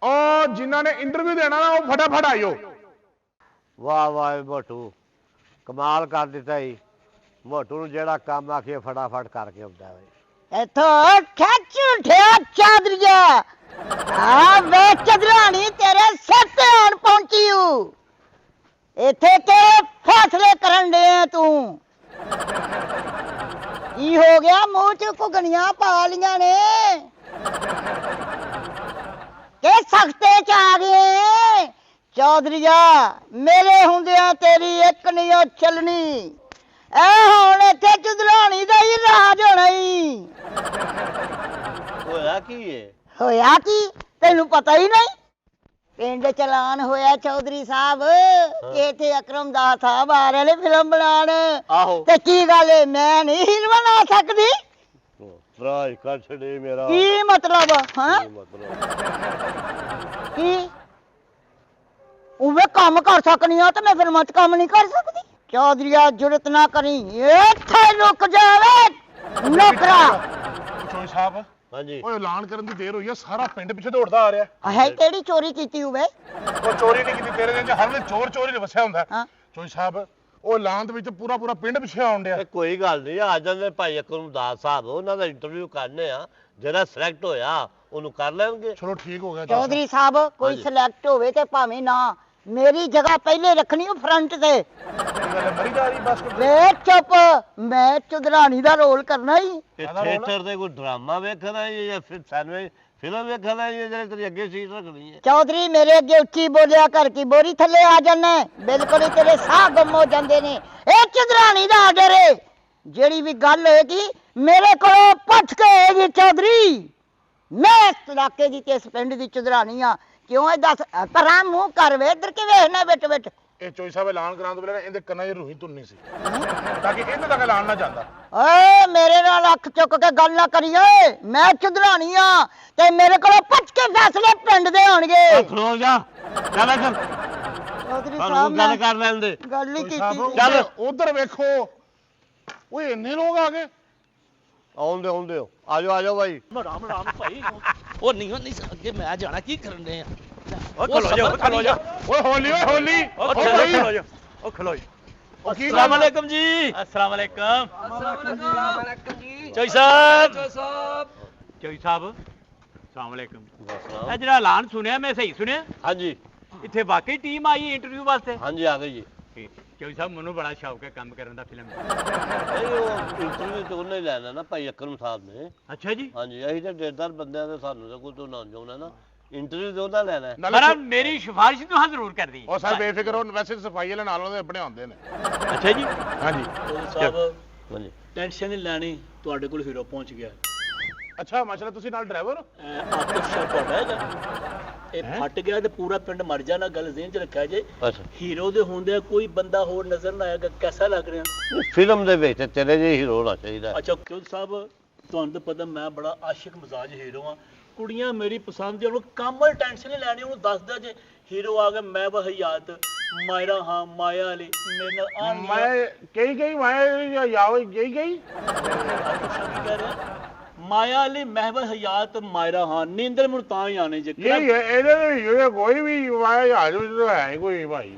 ਉਹ ਜਿਨ੍ਹਾਂ ਨੇ ਇੰਟਰਵਿਊ ਦੇਣਾ ਨਾ ਉਹ ਫਟਾਫਟ ਆਇਓ
ਵਾਹ ਵਾਹ ਮੋਟੂ ਕਮਾਲ ਕਰ ਦਿੱਤਾ ਈ ਮੋਟੂ ਨੂੰ ਜਿਹੜਾ ਕੰਮ ਆਖੇ ਫਟਾਫਟ ਕਰਕੇ ਆਉਂਦਾ ਵੇ
ਇੱਥੋਂ ਖਿੱਚ ਉਠਿਆ ਚਾਦਰੀਆ ਆ ਵੇ ਚਦਰਾਣੀ ਤੇਰੇ ਸਿਰ ਤੇ ਆਣ ਪਹੁੰਚੀ ਹੂੰ ਇੱਥੇ ਕੇ ਫੈਸਲੇ ਕਰਨ ਦੇ ਤੂੰ ਕੀ ਹੋ ਗਿਆ ਮੂੰਹ ਚ ਘੁਗਣੀਆਂ ਪਾ ਲੀਆਂ ਨੇ ਕਿ ਸਖਤੇ ਚ ਆ ਗਏ ਚੌਧਰੀਆ ਮੇਰੇ ਹੁੰਦਿਆਂ ਤੇਰੀ ਇੱਕ ਨਹੀਂ ਉਹ ਚੱਲਣੀ ਐ ਹੁਣ ਇੱਥੇ ਚੁਦਲਾਣੀ ਦਾ ਹੀ ਰਾਜ ਹੋਣਾ ਈ
ਹੋਇਆ ਕੀ ਏ?
ਹੋਇਆ ਕੀ ਤੈਨੂੰ ਪਤਾ ਹੀ ਨਹੀਂ ਪਿੰਡ ਚਲਾਨ ਹੋਇਆ ਚੌਧਰੀ ਸਾਹਿਬ ਕਿ ਇੱਥੇ ਅਕਰਮਦਾਸ ਸਾਹਿਬ ਆ ਰਹੇ ਨੇ ਫਿਲਮ ਬਣਾਉਣ
ਆਹੋ
ਤੇ ਕੀ ਗੱਲ ਏ ਮੈਂ ਨਹੀਂ ਹੀਰ ਬਣਾ ਸਕਦੀ
ਰਾਜ ਕਰ ਛੜੇ ਮੇਰਾ
ਕੀ ਮਤਲਬ ਹਾਂ
ਕੀ ਮਤਲਬ
ਕੀ ਉਵੇਂ ਕੰਮ ਕਰ ਸਕਣੀ ਆ ਤੇ ਮੈਂ ਫਿਲਮਾਂ 'ਚ ਕੰਮ ਨਹੀਂ ਕਰ ਸਕਦੀ ਚੌਧਰੀਆ ਜੁਰਤ ਨਾ ਕਰੀ ਇੱਥੇ ਰੁਕ ਜਾਵੇ ਨੌਕਰਾ
ਚੋਈ ਸਾਹਿਬ
ਹਾਂਜੀ
ਓਏ ਐਲਾਨ ਕਰਨ ਦੀ ਦੇਰ ਹੋਈ ਆ ਸਾਰਾ ਪਿੰਡ ਪਿੱਛੇ ਦੌੜਦਾ ਆ ਰਿਹਾ
ਹੈ ਕਿਹੜੀ ਚੋਰੀ ਕੀਤੀ ਹੋਵੇ
ਉਹ ਚੋਰੀ ਨਹੀਂ ਕੀਤੀ ਤੇਰੇ ਦਿਨ ਚ ਹਰ ਵੇਲੇ ਚੋਰ ਚੋਰੀ ਵਸਿਆ ਹੁੰਦਾ
ਹਾਂ
ਚੋਈ ਸਾਹਿਬ ਉਹ ਐਲਾਨ ਦੇ ਵਿੱਚ ਪੂਰਾ ਪੂਰਾ ਪਿੰਡ ਪਿੱਛੇ ਆਉਣ ਡਿਆ
ਇਹ ਕੋਈ ਗੱਲ ਨਹੀਂ ਆ ਜਾਂਦੇ ਭਾਈ ਅਕਰਮਦਾਸ ਸਾਹਿਬ ਉਹਨਾਂ ਦਾ ਇੰਟਰਵਿਊ ਕਰਨੇ ਆ ਜਿਹੜਾ ਸਿਲੈਕਟ ਹੋਇਆ ਉਹਨੂੰ ਕਰ ਲੈਣਗੇ
ਚਲੋ ਠੀਕ ਹੋ ਗਿਆ
ਚੌਧਰੀ ਸਾਹਿਬ ਕੋਈ
ਹਾਂਜੀ।
ਸਿਲੈਕਟ ਹੋਵੇ ਤੇ ਭਾਵੇਂ ਨਾ ਮੇਰੀ ਜਗ੍ਹਾ ਪਹਿਲੇ ਰੱਖਣੀ ਉਹ ਫਰੰਟ ਤੇ
ਮਰੀ ਜਾ ਰਹੀ ਬਸ
ਵੇ ਚੁੱਪ ਮੈਂ ਚੁਦਰਾਣੀ ਦਾ ਰੋਲ ਕਰਨਾ ਹੀ
ਇਹ
ਕਾਹਦਾ ਰੋਲ ਆ?
ਥੀਏਟਰ ਤੇ ਕੋਈ ਡਰਾਮਾ ਵੇਖਣਾ ਹੈ ਜਾਂ ਫਿਰ ਸੈਨਵੇ ਫਿਲਮ ਵੇਖਣਾ ਹੈ ਜਿਹੜੇ ਤੇਰੀ ਅੱਗੇ ਸੀਟ ਰੱਖਣੀ ਹੈ
ਚੌਧਰੀ ਮੇਰੇ ਅੱਗੇ ਉੱਚੀ ਬੋਲਿਆ ਕਰ ਕੀ ਬੋਰੀ ਥੱਲੇ ਆ ਜਾਣਾ ਬਿਲਕੁਲ ਹੀ ਤੇਰੇ ਸਾਹ ਗੁੰਮ ਹੋ ਜਾਂਦੇ ਨੇ ਇਹ ਚੁਦਰਾਣੀ ਦਾ ਆਰਡਰ ਏ ਜਿਹੜੀ ਵੀ ਗੱਲ ਹੋਏਗੀ ਮੇਰੇ ਕੋਲੋਂ ਪੁੱਛ ਕੇ ਆਏਗੀ ਚੌਧਰੀ ਮੈਂ ਇਸ ਇਲਾਕੇ ਦੀ ਤੇ ਇਸ ਪਿੰਡ ਦੀ ਚੁਦਰਾਣੀ ਆ ਕਿਉਂ ਇਹ ਦੱਸ ਪਰਾਂ ਮੂੰਹ ਕਰ ਵੇ ਇੱਧਰ ਕਿ ਵੇਖਣਾ ਬਿੱਟ ਬਿੱਟ
ਇਹ ਚੋਈ ਸਾਹਿਬ ਐਲਾਨ ਕਰਾਉਣ ਤੋਂ ਪਹਿਲਾਂ ਇਹਦੇ ਕੰਨਾਂ 'ਚ ਰੂਹੀ ਧੁੰਨੀ ਸੀ ਤਾਂ ਕਿ ਇਹਦੇ ਤੱਕ ਐਲਾਨ ਨਾ ਜਾਂਦਾ
ਓਏ ਮੇਰੇ ਨਾਲ ਅੱਖ ਚੁੱਕ ਕੇ ਗੱਲ ਨਾ ਕਰੀ ਓਏ ਮੈਂ ਚੁਦਰਾਣੀ ਆ ਤੇ ਮੇਰੇ ਕੋਲੋਂ ਪੁੱਛ ਕੇ ਫੈਸਲੇ ਪਿੰਡ ਦੇ ਹੋਣਗੇ
ਖਲੋ ਜਾ ਚੱਲ ਇੱਧਰ
ਚੌਧਰੀ
ਸਾਨੂੰ
ਸਾਹਿਬ
ਗੱਲ
ਮੈਂ
ਕਰ ਲੈਣ ਦੇ
ਗੱਲ ਨਹੀਂ
ਚੋਈ ਸਾਹਿਬ
ਕੀਤੀ
ਚੱਲ।
ਉਧਰ ਵੇਖੋ ਓਏ ਇੰਨੇ ਲੋਕ ਆ ਗਏ
ਆਉਂਦੇ ਹੋ ਆ ਜਾਓ ਭਾਈ
ਰਾਮ ਰਾਮ ਭਾਈ ਉਹ ਨਹੀਂ ਅੱਗੇ ਮੈਂ ਜਾਣਾ ਕੀ ਕਰਨ ਦੇ ਆ
ਉਹ ਖਲੋ ਜਾ ਖਲੋ ਜਾ
ਓਏ ਹੋਲੀ ਓਏ ਹੋਲੀ
ਉਹ
ਓਏ
ਖਲੋ
ਭਾਈ,
ਜਾ ਉਹ ਖਲੋ ਜਾ
ਉਹ ਕੀ
ਅਸਲਾਮ
ਗੱਲ
ਵਾਲੇਕਮ ਜੀ ਅਸਲਾਮ ਵਾਲੇਕਮ ਚੋਈ ਸਾਹਿਬ
ਚੌਧਰੀ ਸਾਹਿਬ ਅਸਲਾਮ ਵਾਲੇਕਮ ਇਹ ਜਿਹੜਾ ਐਲਾਨ ਸੁਣਿਆ ਮੈਂ ਸਹੀ ਸੁਣਿਆ
ਹਾਂਜੀ
ਇੱਥੇ ਵਾਕਈ ਟੀਮ ਆਈ ਇੰਟਰਵਿਊ ਵਾਸਤੇ
ਹਾਂਜੀ ਆ ਗਈ ਜੀ
ਚੌਧਰੀ ਸਾਹਿਬ ਮੈਨੂੰ ਬੜਾ ਸ਼ੌਕ ਹੈ ਕੰਮ ਕਰਨ ਦਾ ਫਿਲਮ ਦਾ
ਨਹੀਂ ਉਹ ਇੰਟਰਵਿਊ ਤੇ ਉਹਨੇ ਹੀ ਲੈਣਾ ਨਾ ਭਾਈ ਅਕਰਮ ਸਾਹਿਬ ਨੇ
ਅੱਛਾ ਜੀ
ਹਾਂਜੀ ਅਸੀਂ ਤਾਂ ਡੇਢ ਬੰਦਿਆਂ ਦੇ ਸਾਨੂੰ ਤਾਂ ਕੋਈ ਤੋਂ ਨਾ ਜਾਉਣਾ ਨਾ ਇੰਟਰਵਿਊ ਤੇ ਉਹਦਾ ਲੈਣਾ ਹੈ।
ਨਾਲੇ
ਪਰ ਮੇਰੀ ਸਿਫਾਰਿਸ਼ ਨੂੰ ਹਾਂ ਜ਼ਰੂਰ ਕਰਦੀ
ਉਹ ਸਰ ਬੇਫਿਕਰ ਹੋ ਵੈਸੇ ਸਫਾਈ ਵਾਲੇ ਨਾਲ ਉਹਦੇ ਆਪਣੇ ਆਉਂਦੇ ਨੇ
ਅੱਛਾ ਜੀ
ਹਾਂਜੀ
ਸਾਹਿਬ
ਹਾਂਜੀ
ਟੈਨਸ਼ਨ ਨਹੀਂ ਲੈਣੀ ਤੁਹਾਡੇ ਕੋਲ ਹੀਰੋ ਪਹੁੰਚ ਗਿਆ
ਅੱਛਾ ਮਾਸ਼ਾਅੱਲਾ ਤੁਸੀਂ ਨਾਲ ਡਰਾਈਵਰ
ਆਤਿਫ ਸ਼ਾਹ ਤੁਹਾਡਾ ਹੈਗਾ ਇਹ ਫਟ ਗਿਆ ਤੇ ਪੂਰਾ ਪਿੰਡ ਮਰ ਜਾਣਾ ਗੱਲ ਜ਼ਿਹਨ 'ਚ ਰੱਖਿਆ ਜੇ
ਅੱਛਾ
ਹੀਰੋ ਦੇ ਹੁੰਦੇ ਕੋਈ ਬੰਦਾ ਹੋਰ ਨਜ਼ਰ ਨਾ ਆਏਗਾ ਕਿਹਦਾ ਲੱਗ ਰਿਹਾ
ਫਿਲਮ ਦੇ ਵਿੱਚ ਤੇਰੇ ਜਿਹੇ ਹੀਰੋ ਹੋਣਾ ਚਾਹੀਦਾ
ਅੱਛਾ ਕਿਉਂ ਸਾਹਿਬ ਤੁਹਾਨੂੰ ਤਾਂ ਪਤਾ ਮੈਂ ਬੜਾ ਆਸ਼ਿਕ ਮਜ਼ਾਜ ਹੀਰੋ ਆ ਕੁੜੀਆਂ ਮੇਰੀ ਪਸੰਦ ਦੀ ਉਹਨੂੰ ਕੰਮ ਵਾਲੀ ਟੈਨਸ਼ਨ ਨਹੀਂ ਲੈਣੀ ਉਹਨੂੰ ਦੱਸਦਾ ਜੇ ਹੀਰੋ ਆ ਗਿਆ ਮੈਂ ਹਯਾਤ ਮਾਇਰਾ ਹਾਂ ਮਾਇਆ ਵਾਲੀ ਮੇਰੇ ਨਾਲ ਆ ਨਹੀਂ
ਮੈਂ ਕਈ ਮੈਂ ਯਾਓ ਕਈ
ਆਤਿਫ ਸ਼ਾਹ ਕੀ ਕਹਿ ਰਿਹਾ ਮਾਇਆ ਵਾਲੀ ਮਹਿਬਲ ਹਯਾਤ ਮਾਇਰਾ ਹਾਂ ਨੀਂਦਰ ਮੈਨੂੰ ਤਾਂ ਹੀ ਆਣੇ ਜੇ
ਇਹ ਇਹਦੇ ਕੋਈ ਵੀ ਮੈਂ ਯਾਰ ਹੈ ਕੋਈ ਭਾਈ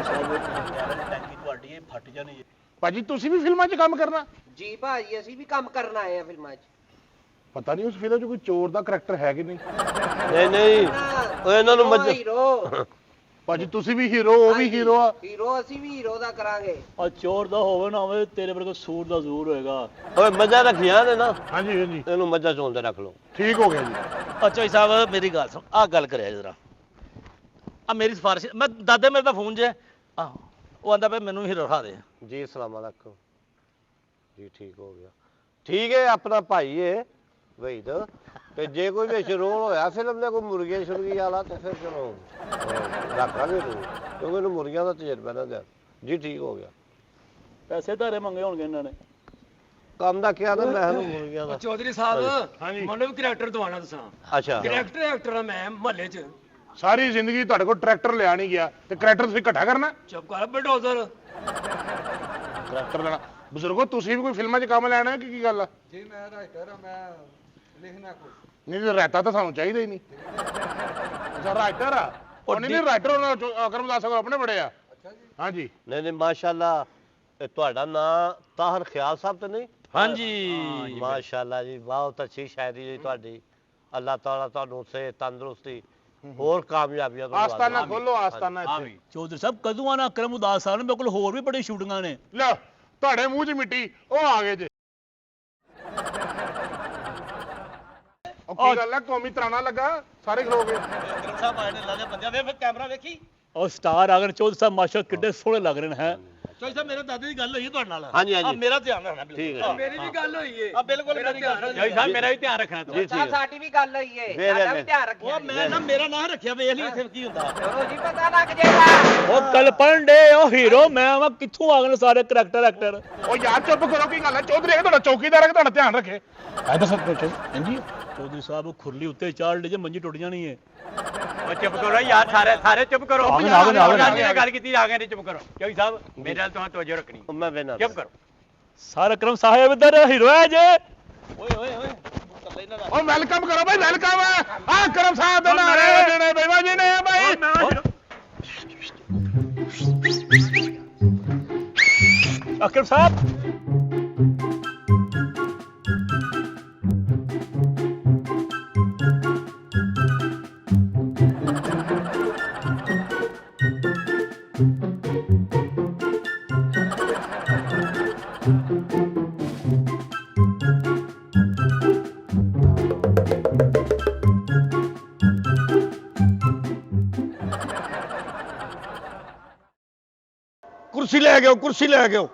ਟੈਂਕੀ ਤੁਹਾਡੀ ਇਹ ਫਟ ਜਾਣੀ ਜੇ
ਭਾਜੀ ਤੁਸੀਂ ਵੀ ਫਿਲਮਾਂ 'ਚ ਕੰਮ ਕਰਨਾ
ਜੀ ਭਾਜੀ ਅਸੀਂ ਵੀ ਕੰਮ ਕਰਨ ਆਏ ਆ ਫਿਲਮਾਂ 'ਚ
ਪਤਾ ਨਹੀਂ ਉਸ ਫਿਲਮ 'ਚ ਕੋਈ ਚੋਰ ਦਾ ਕਰੈਕਟਰ ਹੈ ਕਿ ਨਹੀਂ
ਨਹੀਂ ਉਹ ਇਹਨਾਂ ਨੂੰ ਮੱਝ
ਹੀਰੋ
ਭਾਜੀ ਤੁਸੀਂ ਵੀ ਹੀਰੋ ਉਹ ਵੀ ਹੀਰੋ ਆ
ਹੀਰੋ ਅਸੀਂ ਵੀ ਹੀਰੋ ਦਾ ਕਰਾਂਗੇ
ਆ ਚੋਰ ਦਾ ਹੋਵੇ ਨਾ ਹੋਵੇ ਤੇਰੇ ਵਰਗਾ ਸੂਰ ਦਾ ਜ਼ਰੂਰ ਹੋਏਗਾ
ਓਏ ਮੱਝਾਂ ਰੱਖੀਆਂ ਨੇ ਨਾ
ਹਾਂਜੀ ਹਾਂਜੀ
ਇਹਨੂੰ ਮੱਝਾਂ ਚੋਂਦੇ ਰੱਖ ਲਓ
ਠੀਕ ਹੋ ਗਿਆ ਜੀ
ਅੱਛਾ ਜੀ ਸਾਹਿਬ ਮੇਰੀ ਗੱਲ ਸੁਣ ਆ ਗੱਲ ਕਰਿਆ ਜਰਾ ਆ ਮੇਰੀ ਸਿਫਾਰਿਸ਼ ਮੈਂ ਦਾਦੇ ਮੇਰੇ ਦਾ ਫੋਨ 'ਚ ਹੈ ਆਹੋ ਉਹ ਆਂਦਾ ਪਿਆ ਮੈਨੂੰ ਹੀਰੋ ਰਖਾ ਦੇ
ਜੀ ਸਲਾਮ ਅਲੈਕੁਮ ਜੀ ਠੀਕ ਹੋ ਗਿਆ ਠੀਕ ਹੈ ਆਪਣਾ ਭਾਈ ਏ ਵਹੀਦ ਤੇ ਜੇ ਕੋਈ ਵਿੱਚ ਰੋਲ ਹੋਇਆ ਫਿਲਮ ਦੇ ਕੋਈ ਮੁਰਗੇ ਸ਼ੁਰਗੀ ਵਾਲਾ ਤੇ ਫਿਰ ਚਲੋ ਰੱਖਾਂਗੇ ਤੂੰ ਕਿਉਂਕਿ ਇਹਨੂੰ ਮੁਰਗੀਆਂ ਦਾ ਤਜਰਬਾ ਨਾ ਦਿਆ ਜੀ ਠੀਕ ਹੋ ਗਿਆ
ਪੈਸੇ ਧਾਰੇ ਮੰਗੇ ਹੋਣਗੇ ਇਹਨਾਂ ਨੇ
ਕੰਮ ਦਾ ਕਿਹਾ ਤਾਂ ਮੈਂ ਇਹਨੂੰ ਮੁਰਗੀਆਂ ਦਾ
ਚੌਧਰੀ ਸਾਹਿਬ
ਹਾਂਜੀ
ਮੈਨੂੰ ਵੀ ਕਰੈਕਟਰ ਦਵਾਣਾ ਤੁਸੀਂ
ਅੱਛਾ
ਕਰੈਕਟਰ ਐਕਟਰ ਆ ਮੈਂ ਮਹੱਲੇ 'ਚ
ਸਾਰੀ ਜ਼ਿੰਦਗੀ ਤੁਹਾਡੇ ਕੋਲ ਟਰੈਕਟਰ ਲਿਆ ਨਹੀਂ ਗਿਆ ਤੇ ਕਰੈਕਟਰ ਤੁਸੀਂ ਇਕੱਠਾ ਕਰਨਾ
ਚੁੱਪ ਕਰ ਬਲਡੋਜ਼ਰ
ਕਰੈਕਟਰ ਲੈਣਾ ਬਜ਼ੁਰਗੋ ਤੁਸੀਂ ਵੀ ਕੋਈ ਫਿਲਮਾਂ 'ਚ ਕੰਮ ਲੈਣਾ ਹੈ ਕਿ ਕੀ ਗੱਲ ਆ
ਜੀ ਮੈਂ ਰਾਈਟਰ ਆ ਮੈਂ ਲਿਖਣਾ ਕੁਝ
ਨਹੀਂ ਤੇ ਰਾਇਤਾ ਤਾਂ ਸਾਨੂੰ ਚਾਹੀਦਾ ਹੀ ਨਹੀਂ ਅੱਛਾ ਰਾਈਟਰ ਆ ਉਹ ਨਹੀਂ ਰਾਈਟਰ ਉਹਨਾਂ ਅਕਰਮਦਾਸ ਕੋਲ ਆਪਣੇ ਬੜੇ ਆ ਹਾਂਜੀ
ਨਹੀਂ ਨਹੀਂ ਮਾਸ਼ਾਅੱਲਾ ਇਹ ਤੁਹਾਡਾ ਨਾਂ ਤਾਹਰ ਖਿਆਲ ਸਾਹਿਬ ਤੇ ਨਹੀਂ
ਹਾਂਜੀ
ਮਾਸ਼ਾਅੱਲਾ ਜੀ ਬਹੁਤ ਅੱਛੀ ਸ਼ਾਇਰੀ ਜੀ ਤੁਹਾਡੀ ਅੱਲਾਹ ਤਾਲਾ ਤੁਹਾਨੂੰ ਸੇ ਤੰਦਰੁਸਤੀ ਹੋਰ ਕਾਮਯਾਬੀਆਂ ਤੋਂ
ਆਸਤਾਨਾ ਖੋਲੋ ਆਸਤਾਨਾ ਇੱਥੇ
ਚੌਧਰੀ ਸਾਹਿਬ ਕਦੋਂ ਆਣਾ ਅਕਰਮ ਉਦਾਸ ਸਾਹਿਬ ਨੇ ਮੇਰੇ ਕੋਲ ਹੋਰ ਵੀ ਬੜੀ ਸ਼ੂਟਿੰਗਾਂ ਨੇ
ਲਓ ਤੁਹਾਡੇ ਮੂੰਹ 'ਚ ਮਿੱਟੀ ਉਹ ਆ ਗਏ ਜੇ ਉਹ ਕੀ ਗੱਲ ਹੈ ਕੌਮੀ ਤਰਾਨਾ ਲੱਗਾ ਸਾਰੇ ਖਲੋ ਗਏ
ਅਕਰਮ ਸਾਹਿਬ ਆਏ ਨੇ ਲਾਦੇ ਬੰਦਿਆਂ ਵੇ ਫਿਰ ਕੈਮਰਾ ਵੇਖੀ ਉਹ ਸਟਾਰ ਆ ਗਏ ਚੌਧਰੀ ਸਾਹਿਬ ਮਾਸ਼ਾ ਕਿੱਡੇ ਸੋਹਣੇ ਲੱਗ ਰਹੇ ਨੇ ਹੈ ਚੌਧਰੀ ਸਾਹਿਬ ਮੇਰੇ ਦਾਦੇ ਦੀ ਗੱਲ ਹੋਈ ਹੈ ਤੁਹਾਡੇ ਨਾਲ
ਹਾਂਜੀ, ਹਾਂਜੀ।
ਆ ਮੇਰਾ ਧਿਆਨ ਰੱਖਣਾ
ਠੀਕ ਹੈ।
ਮੇਰੀ ਵੀ ਗੱਲ ਹੋਈ ਏ
ਆ ਬਿਲਕੁਲ ਮੇਰੀ ਗੱਲ ਚੌਧਰੀ ਸਾਹਿਬ ਮੇਰਾ ਵੀ ਧਿਆਨ ਰੱਖਣਾ ਤੂੰ
ਸਾਡੀ ਵੀ ਗੱਲ ਹੋਈ ਏ
ਵੇਖ
ਸਾਡਾ ਵੀ
ਲੈ।
ਧਿਆਨ ਰੱਖਿਆ
ਉਹ ਮੈਂ ਨਾ ਮੇਰਾ ਨਾਂ ਰੱਖਿਆ ਵੇਖ ਲਈ ਇੱਥੇ ਕੀ ਹੁੰਦਾ
ਚਲੋ ਜੀ ਪਤਾ ਲੱਗ ਜਾਏਗਾ
ਉਹ ਕੱਲ ਪੜ੍ਹਨ ਡੇ ਉਹ ਹੀਰੋ ਮੈਂ ਆਵਾਂ ਕਿੱਥੋਂ ਆ ਗਏ ਨੇ ਸਾਰੇ ਕਰੈਕਟਰ ਐਕਟਰ
ਉਹ ਯਾਰ ਚੁੱਪ ਕਰੋ, ਕੀ ਗੱਲ ਹੈ? ਚੌਧਰੀ ਹੈ ਤੁਹਾਡਾ ਚੌਕੀਦਾਰ ਹੈ ਕਿ ਤੁਹਾਡਾ ਧਿਆਨ ਰੱਖੇ? ਐ ਦੱਸੋ ਹਾਂਜੀ
ਚੌਧਰੀ ਸਾਹਿਬ ਉਹ ਖੁਰਲੀ ਉੱਤੇ ਚਾੜ ਡੇ ਜੇ ਮੰਜੀ ਟੁੱਟ ਜਾਣੀ ਹੈ
ਉਹ ਚੁੱਪ ਕਰੋ ਯਾਰ, ਸਾਰੇ ਚੁੱਪ ਕਰੋ।
ਆ ਗਏ, ਆ ਗਏ, ਆ ਗਏ।
ਨਾਲ ਜਿਹਨੇ ਗੱਲ ਕੀਤੀ ਆ ਗਏ ਨੇ, ਚੁੱਪ ਕਰੋ। ਚੌਧਰੀ ਸਾਹਿਬ ਮੇਰੇ ਨਾਲ ਤੁਹਾਨੂੰ ਤਵੱਜੋ ਰੱਖਣੀ,
ਮੈਂ ਵੇਨਾ
ਚੁੱਪ ਕਰੋ।
ਸਾਰਾ ਕਰਮ ਸਾਹਿਬ ਇਧਰ ਹੀਰੋ ਹੈ ਜੇ ਓਏ ਓਏ ਓਏ
ਉਹ ਵੈਲਕਮ ਕਰੋ ਭਾਈ, ਵੈਲਕਮ ਹੈ। ਆ ਕਰਮ ਸਾਹਿਬ ਦੇ ਨਾਲ ਆਏ ਨੇ ਬੇਵਾ ਜੀ ਨੇ ਭਾਈ।
ਅਕਰਮ ਸਾਹਿਬ
ਕੁਰਸੀ ਲੈ ਕੇ ਆਓ, ਕੁਰਸੀ ਲੈ ਕੇ ਆਓ।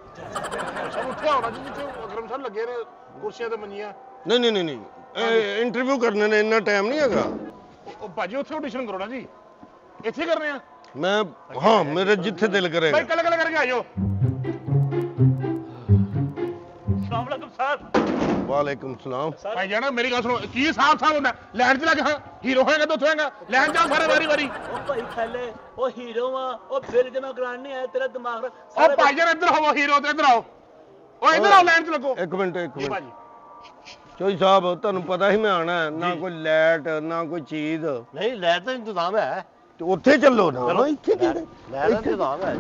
ਸਭ ਉੱਠਿਆ ਹੋਣਾ ਜੀ, ਜਿੱਥੇ ਅਕਰਮ ਸਾਹਿਬ ਲੱਗੇ ਨੇ ਕੁਰਸੀਆਂ ਤੇ ਮੰਜੀਆਂ।
ਨਹੀਂ ਇੰਟਰਵਿਊ ਕਰਨੇ ਨੇ, ਇੰਨਾ ਟਾਈਮ ਨਹੀਂ ਹੈਗਾ।
ਉਹ ਭਾਜੀ ਉੱਥੇ ਆਡੀਸ਼ਨ ਕਰੋ ਨਾ ਜੀ, ਇੱਥੇ ਕਰਨੇ ਆ।
ਮੈਂ ਹਾਂ ਮੇਰੇ ਜਿੱਥੇ ਦਿਲ ਕਰੇਗਾ।
ਭਾਈ ਕੱਲ ਕਰਕੇ ਆਇਓ।
ਸਲਾਮ ਅਲੈਕੁਮ ਸਾਹਿਬ
ਵਾਲੇਕੁਮ ਸਲਾਮ।
ਭਾਈ ਜਾਨਾ ਮੇਰੀ ਗੱਲ ਸੁਣੋ, ਕੀ ਸਾਫ ਹੁੰਦਾ? ਲੈਣ ਚ ਲੱਗ ਹਾਂ, ਹੀਰੋ ਹੋਏਗਾ ਤਾਂ ਉੱਥੇ ਹੋਏਗਾ, ਲੈਣ ਜਾ ਸਾਰੇ ਵਾਰੀ।
ਉਹ ਭਾਈ ਥੱਲੇ ਉਹ ਹੀਰੋ ਆ ਉਹ ਬਿੱਲ ਜਮਾ ਕਰਾਉਣ ਨਹੀਂ ਆਇਆ ਤੇਰਾ ਦਿਮਾਗ
ਉਹ ਭਾਈ ਜਾਨ ਇੱਧਰ ਹੋਵੋ, ਹੀਰੋ ਤੇ ਇੱਧਰ ਆਓ। ਉਹ ਇੱਧਰ ਆਓ, ਲੈਣ ਚ ਲੱਗੋ।
ਇੱਕ ਮਿੰਟ
ਜੀ ਭਾਜੀ।
ਚੌਧਰੀ ਸਾਹਿਬ ਤੁਹਾਨੂੰ ਪਤਾ ਸੀ ਮੈਂ ਆਣਾ, ਨਾ ਕੋਈ ਲੈਟ ਨਾ ਕੋਈ ਚੀਜ਼। ਨਹੀਂ ਲੈਟ ਦਾ ਇੰਤਜ਼ਾਮ ਹੈ ਤੇ ਉੱਥੇ ਚੱਲੋ ਨਾ, ਇੱਥੇ ਕਿਹੜੇ ਲੈਟ ਦਾ ਇੰਤਜ਼ਾਮ ਹੈ।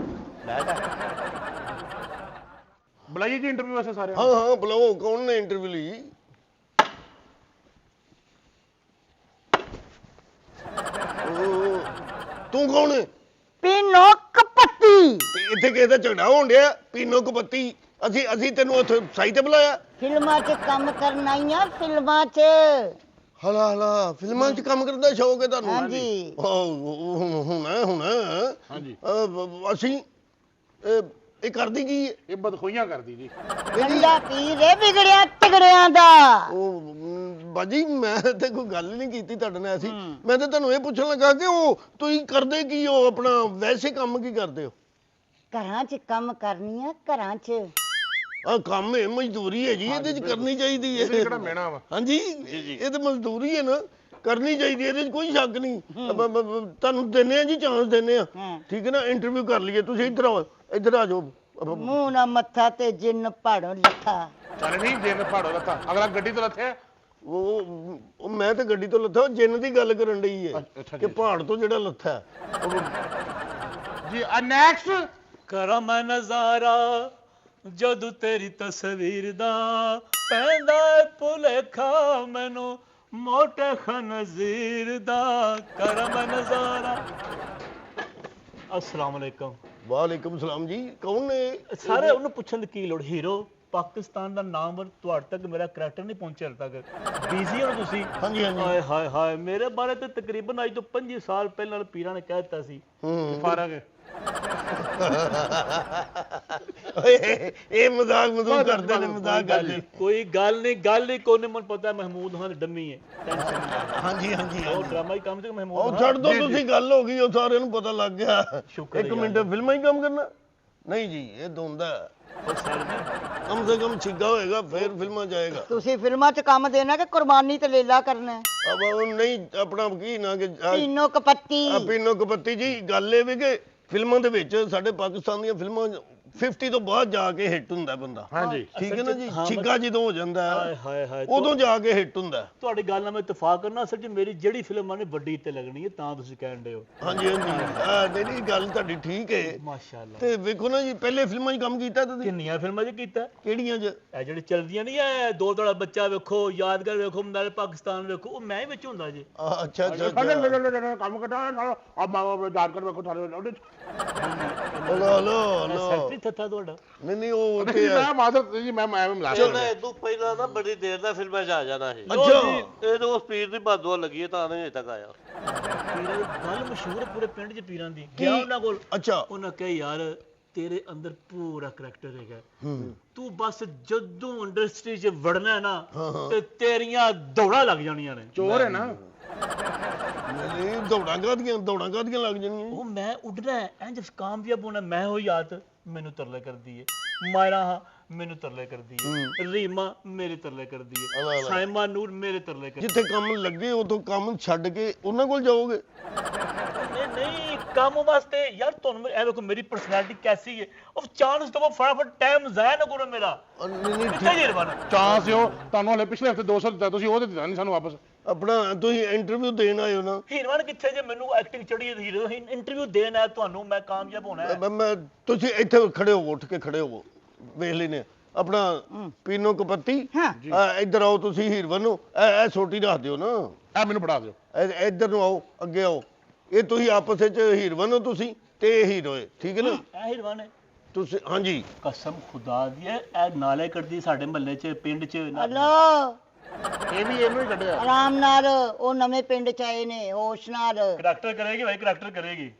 ਬੁਲਾਈਏ ਜੀ ਇੰਟਰਵਿਊ ਵਾਸਤੇ ਸਾਰੇ।
ਹਾਂ ਬੁਲਾਓ, ਕੌਣ ਨੇ ਇੰਟਰਵਿਊ ਲਈ? ਤੂੰ ਕੌਣ ਹੈ?
ਪੀਨੋ ਕਪੱਤੀ।
ਤੇ ਇੱਥੇ ਕਿਸੇ ਦਾ ਝਗੜਾ ਹੋਣ ਡਿਆ, ਪੀਨੋ ਕਪੱਤੀ। ਅਸੀਂ ਤੈਨੂੰ ਉੱਥੇ ਸਾਈ ਤੇ ਬੁਲਾਇਆ?
ਫਿਲਮਾਂ 'ਚ ਕੰਮ ਕਰਨ ਆਈਆਂ, ਫਿਲਮਾਂ 'ਚ।
ਹਲਾ ਫਿਲਮਾਂ 'ਚ ਕੰਮ ਕਰਨ ਦਾ ਸ਼ੌਕ ਹੈ ਤੁਹਾਨੂੰ?
ਹਾਂਜੀ।
ਹੁਣ
ਹਾਂਜੀ।
ਅਸੀਂ ਇਹ ਕਰਦੀ ਕੀ ਹੈ?
ਇਹ ਬਦਖੋਈਆਂ ਕਰਦੀ ਜੀ।
ਗੰਡਾ ਪੀਰ ਏ ਵਿਗੜਿਆ ਤਗੜਿਆਂ ਦਾ।
ਉਹ ਬਾਜੀ ਮੈਂ ਤੇ ਕੋਈ ਗੱਲ ਨਹੀਂ ਕੀਤੀ ਤੁਹਾਡੇ ਨਾਲ ਐਸੀ। ਮੈਂ ਤਾਂ ਤੁਹਾਨੂੰ ਇਹ ਪੁੱਛਣ ਲੱਗਾ ਕਿ ਉਹ ਤੁਸੀਂ ਕਰਦੇ ਕੀ ਹੋ, ਆਪਣਾ ਵੈਸੇ ਕੰਮ ਕੀ ਕਰਦੇ ਹੋ?
ਘਰਾਂ 'ਚ ਕੰਮ ਕਰਨੀ ਆ, ਘਰਾਂ 'ਚ।
ਆ ਕੰਮ ਹੈ, ਮਜ਼ਦੂਰੀ ਹੈ ਜੀ, ਇਹਦੇ 'ਚ ਕਰਨੀ ਚਾਹੀਦੀ ਹੈ।
ਇਹਦੇ 'ਚ ਕਿਹੜਾ ਮਿਹਣਾ ਵਾ?
ਹਾਂਜੀ ਇਹ ਤਾਂ ਮਜ਼ਦੂਰੀ ਹੈ ਨਾ, ਕਰਨੀ ਚਾਹੀਦੀ ਹੈ, ਇਹਦੇ 'ਚ ਕੋਈ ਸ਼ੱਕ ਨਹੀਂ। ਤੁਹਾਨੂੰ ਦਿੰਨੇ ਆ ਜੀ, ਚਾਂਸ ਦਿੰਨੇ ਆ, ਠੀਕ ਹੈ ਨਾ? ਇੰਟਰਵਿਊ ਕਰ ਲਈਏ, ਤੁਸੀਂ ਇੱਧਰ ਆਓ, ਇੱਧਰ ਆ ਜਾਓ।
ਮੂੰਹ ਨਾ ਮੱਥਾ ਤੇ ਜਿੰਨ ਪਾੜੋ ਲੱਥਾ।
ਚੱਲ ਨਹੀਂ, ਜਿੰਨ ਫਾੜੋ ਲੱਥਾ, ਅਗਲਾ ਗੱਡੀ ਤੋਂ ਲੱਥਿਆ।
ਉਹ ਮੈਂ ਤਾਂ ਗੱਡੀ ਤੋਂ ਲੱਥਾ, ਉਹ ਜਿੰਨ ਦੀ ਗੱਲ ਕਰਨ ਡਈ ਹੈ
ਅੱਛਾ
ਕਿ ਪਹਾੜ ਤੋਂ ਜਿਹੜਾ ਲੱਥਾ
ਜੀ। ਨੈਕਸਟ
ਕਰਮ ਨਜ਼ਾਰਾ ਜਦੋਂ ਤੇਰੀ ਤਸਵੀਰ ਦਾ ਪੈਂਦਾ ਭੁਲੇਖਾ ਮੈਨੂੰ ਮੋਟੇ ਖਨਜ਼ੀਰ ਦਾ ਕਰਮ ਨਜ਼ਾਰਾ। ਅਸਲਾਮ ਅਲੈਕਮ।
ਵਾਲੇਕੁਮ ਸਲਾਮ ਜੀ, ਕੌਣ ਨੇ?
ਸਾਰੇ ਉਹਨੂੰ ਪੁੱਛਣ ਦੀ ਕੀ ਲੋੜ? ਹੀਰੋ ਪਾਕਿਸਤਾਨ ਦਾ ਨਾਮਵਰ ਤੁਹਾਡੇ ਤੱਕ ਮੇਰਾ ਕਰੈਕਟਰ ਨਹੀਂ ਪਹੁੰਚਿਆ ਹਾਲੇ ਤੱਕ। ਬਿਜ਼ੀ ਹੋ ਤੁਸੀਂ?
ਹਾਂਜੀ
ਹਾਏ ਹਾਏ ਹਾਏ, ਮੇਰੇ ਬਾਰੇ ਤੇ ਤਕਰੀਬਨ ਅੱਜ ਤੋਂ 25 ਸਾਲ ਪਹਿਲਾਂ ਪੀਰਾਂ ਨੇ ਕਹਿ ਦਿੱਤਾ ਸੀ।
ਫਾਰਗ।
ਇਹ ਮਜ਼ਾਕ ਕਰਦੇ ਨੇ, ਮਜ਼ਾਕ ਕਰਦੇ ਨੇ।
ਕੋਈ ਗੱਲ ਨਹੀਂ ਕੋਈ ਨਹੀਂ, ਮੈਨੂੰ ਪਤਾ ਮਹਿਮੂਦ ਹਾਂ ਡੰਮੀ ਹੈ।
ਹਾਂਜੀ
ਉਹ ਡਰਾਮਾ ਹੀ ਕੰਮ ਤੇ ਮਹਿਮੂਦ
ਉਹ
ਹਾਂ।
ਛੱਡ ਦੋ ਤੁਸੀਂ, ਗੱਲ ਹੋ ਗਈ, ਉਹ ਸਾਰਿਆਂ ਨੂੰ ਪਤਾ ਲੱਗ ਗਿਆ।
ਸ਼ੁਕਰ
ਇੱਕ ਮਿੰਟ, ਫਿਲਮਾਂ ਹੀ ਕੰਮ ਕਰਨਾ? ਨਹੀਂ ਜੀ, ਇਹ ਧੁੰਦਾ ਕਮ ਸੇ ਕਮ ਛਿੱਗਾ ਹੋਏਗਾ ਫਿਰ ਫਿਲਮਾਂ ਜਾਏਗਾ।
ਤੁਸੀਂ ਫਿਲਮਾਂ 'ਚ ਕੰਮ ਦੇਣਾ ਕਿ ਕੁਰਬਾਨੀ ਤੇ ਲੇਲਾ ਕਰਨਾ?
ਅਬ ਉਹ ਨਹੀਂ, ਆਪਣਾ ਕੀ ਨਾ ਕਿ
ਪੀਨੋ ਕਪੱਤੀ।
ਪੀਨੋ ਕਪੱਤੀ ਜੀ। ਗੱਲ ਇਹ ਵੀ ਕਿ ਫਿਲਮਾਂ ਦੇ ਵਿੱਚ ਸਾਡੇ ਪਾਕਿਸਤਾਨ ਦੀਆਂ ਫਿਲਮਾਂ 50 ਤੋਂ ਬਾਅਦ ਜਾ ਕੇ ਹਿੱਟ ਹੁੰਦਾ ਬੰਦਾ।
ਹਾਂਜੀ
ਠੀਕ ਹੈ ਨਾ ਜੀ? ਛਿੱਗਾ ਜਦੋਂ ਹੋ ਜਾਂਦਾ
ਹਾਏ ਹਾਏ ਹਾਏ,
ਉਦੋਂ ਜਾ ਕੇ ਹਿੱਟ ਹੁੰਦਾ।
ਤੁਹਾਡੀ ਗੱਲ ਨਾਲ ਮੈਂ ਇਤਫਾਕ ਕਰਨਾ, ਅਸਲ 'ਚ ਮੇਰੀ ਜਿਹੜੀ ਫਿਲਮ ਆਨੇ ਵੱਡੀ ਤੇ ਲੱਗਣੀ ਹੈ, ਤਾਂ ਤੁਸੀਂ ਕਹਿਣ ਦੇ ਹੋ।
ਹਾਂਜੀ ਨਹੀਂ ਗੱਲ ਤੁਹਾਡੀ ਠੀਕ ਹੈ।
ਮਾਸ਼ਾਅੱਲਾ।
ਤੇ ਵੇਖੋ ਨਾ ਜੀ, ਪਹਿਲੇ ਫਿਲਮਾਂ 'ਚ ਕੰਮ ਕੀਤਾ ਤੁਸੀਂ?
ਕਿੰਨੀਆਂ ਫਿਲਮਾਂ 'ਚ ਕੀਤਾ?
ਕਿਹੜੀਆਂ 'ਚ?
ਇਹ ਜਿਹੜੀ ਚੱਲਦੀਆਂ ਨਹੀਂ ਐ, ਦੋ ਤੋਲਾ ਬੱਚਾ ਵੇਖੋ, ਯਾਦਗਾਰ ਵੇਖੋ, ਨਾਲੇ ਪਾਕਿਸਤਾਨ ਵੇਖੋ, ਉਹ ਮੈਂ ਹੀ ਵਿੱਚ ਹੁੰਦਾ ਜੀ।
ਅੱਛਾ
ਕੰਮ ਕਰਦਾ ਨਾਲ ਆ ਮਾਵਾ ਯਾਦ ਕਰ ਵੇਖੋ ਸਾਰੇ ਉਹਦੇ
ਲੋ
ਸੈਕਟਰੀ ਥੱਥਾ ਤੁਹਾਡਾ?
ਨਹੀਂ ਉਹ ਉੱਥੇ
ਮੈਂ ਮਾਦਰ ਜੀ, ਮੈਂ ਮਿਲਾ
ਚਲੋ ਇਦੋਂ ਪਹਿਲਾਂ ਨਾ ਬੜੀ ਦੇਰ ਦਾ ਫਿਲਮਾਂ 'ਚ ਆ ਜਾਣਾ ਸੀ।
ਅੱਛਾ
ਇਹ ਤਾਂ ਉਹ ਸਪੀਡ ਦੀ ਬਾਦੂਆ ਲੱਗੀ ਹੈ, ਤਾਂ ਨਹੀਂ ਅਜੇ ਤੱਕ ਆਇਆ।
ਪੀਰਾਂ ਦੀ ਗੱਲ ਮਸ਼ਹੂਰ ਪੂਰੇ ਪਿੰਡ 'ਚ ਪੀਰਾਂ ਦੀ ਗਿਆ ਉਹਨਾਂ ਕੋਲ
ਅੱਛਾ
ਉਹਨਾਂ ਕਹੇ ਯਾਰ ਤੇਰੇ ਅੰਦਰ ਪੂਰਾ ਕਰੈਕਟਰ ਹੈਗਾ ਤੂੰ ਬਸ ਜਦੋਂ ਇੰਡਸਟਰੀ 'ਚ ਵੜਨਾ ਹੈ ਨਾ ਤੇ ਤੇਰੀਆਂ ਦੌੜਾਂ ਲੱਗ ਜਾਣੀਆਂ ਨੇ
ਚੋਰ ਹੈ ਨਾ
ਨਹੀਂ ਦੌੜਾਂ ਕਾਹਦੀਆਂ ਲੱਗ ਜਾਣੀਆਂ
ਉਹ ਮੈਂ ਉੱਡਣਾ ਇੰਜ ਕਾਮਯਾਬ ਹੋਣਾ ਮੈਂ ਹੋ ਯਾਦ ਮੈਨੂੰ ਤਰਲੇ ਕਰਦੀ ਏ ਮਾਇਰਾ ਹਾਂ ਮੈਨੂੰ ਤਰਲੇ ਕਰਦੀ ਏ ਰੀਮਾ ਮੇਰੇ ਤਰਲੇ ਕਰਦੀ ਏ ਸਾਇਮਾ ਨੂਰ ਮੇਰੇ ਤਰਲੇ ਕਰਦੀ
ਜਿੱਥੇ ਕੰਮ ਲੱਗੇ ਉਦੋਂ ਕੰਮ ਛੱਡ ਕੇ ਉਹਨਾਂ ਕੋਲ ਜਾਓਗੇ
ਨਹੀਂ ਕੰਮ ਵਾਸਤੇ ਯਾਰ ਤੁਹਾਨੂੰ ਇਹ ਦੇਖੋ ਮੇਰੀ ਪਰਸਨੈਲਿਟੀ ਕੈਸੀ ਹੈ ਉਹ ਚਾਂਸ ਤੋਂ ਫਟਾਫਟ ਟਾਈਮ ਜ਼ਾਇਆ ਨਾ ਕਰੋ ਮੇਰਾ ਕਿੱਥੇ ਜੇ ਰਵਾਨਾ
ਚਾਂਸ ਹੋ ਤੁਹਾਨੂੰ ਹਲੇ ਪਿਛਲੇ ਹਫਤੇ 200 ਦਿੱਤਾ ਤੁਸੀਂ ਉਹ ਤੇ ਦਿੱਤਾ ਨਹੀਂ ਸਾਨੂੰ ਵਾਪਸ
ਆਪਣਾ ਤੁਸੀਂ ਇੰਟਰਵਿਊ ਦੇਣ ਆਏ ਹੋ ਨਾ
ਹੀਰਵਾਨ ਕਿੱਥੇ ਜੇ ਮੈਨੂੰ ਐਕਟਿੰਗ ਚੜੀ ਹੀਰੋ ਇੰਟਰਵਿਊ ਦੇਣ ਆਇਆ ਤੁਹਾਨੂੰ ਮੈਂ ਕਾਮਯਾਬ ਹੋਣਾ ਹੈ
ਮੈਂ ਤੁਸੀਂ ਇੱਥੇ ਖੜੇ ਹੋਵੋ ਉੱਠ ਕੇ ਖੜੇ ਹੋਵੋ ਵੇਖ ਲੈਨੇ ਆਪਣਾ ਪੀਨੋ ਕਪੱਤੀ ਇੱਧਰ ਆਓ ਤੁਸੀਂ ਹੀਰਵਨ ਨੂੰ ਇਹ ਛੋਟੀ ਰੱਖ ਦਿਓ ਨਾ
ਇਹ ਮੈਨੂੰ ਫੜਾ ਦਿਓ
ਇੱਧਰ ਨੂੰ ਆਓ ਅੱਗੇ ਆਓ ਇਹ ਤੁਸੀਂ ਆਪਸ ਵਿੱਚ ਹੀਰਵਨ ਹੋ ਤੁਸੀਂ ਤੇ ਇਹ ਹੀਰੋ ਹੈ ਠੀਕ ਹੈ ਨਾ
ਇਹ ਹੀਰਵਾਨ ਹੈ
ਤੁਸੀਂ ਹਾਂਜੀ
ਕਸਮ ਖੁਦਾ ਦੀ ਹੈ ਇਹ ਨਾਲੇ ਕੱਢਦੀ ਸਾਡੇ ਮਹੱਲੇ 'ਚ ਪਿੰਡ 'ਚ
ਹਲੋ
ਇਹ ਵੀ ਇਹਨੂੰ ਹੀ ਕੱਢਿਆ
ਆਰਾਮ ਨਾਲ ਉਹ ਨਵੇਂ ਪਿੰਡ ਚ ਆਏ ਨੇ ਹੋਸ਼ ਨਾਲ
ਕਰੈਕਟਰ ਕਰੇਗੀ ਭਾਈ ਕਰੈਕਟਰ ਕਰੇਗੀ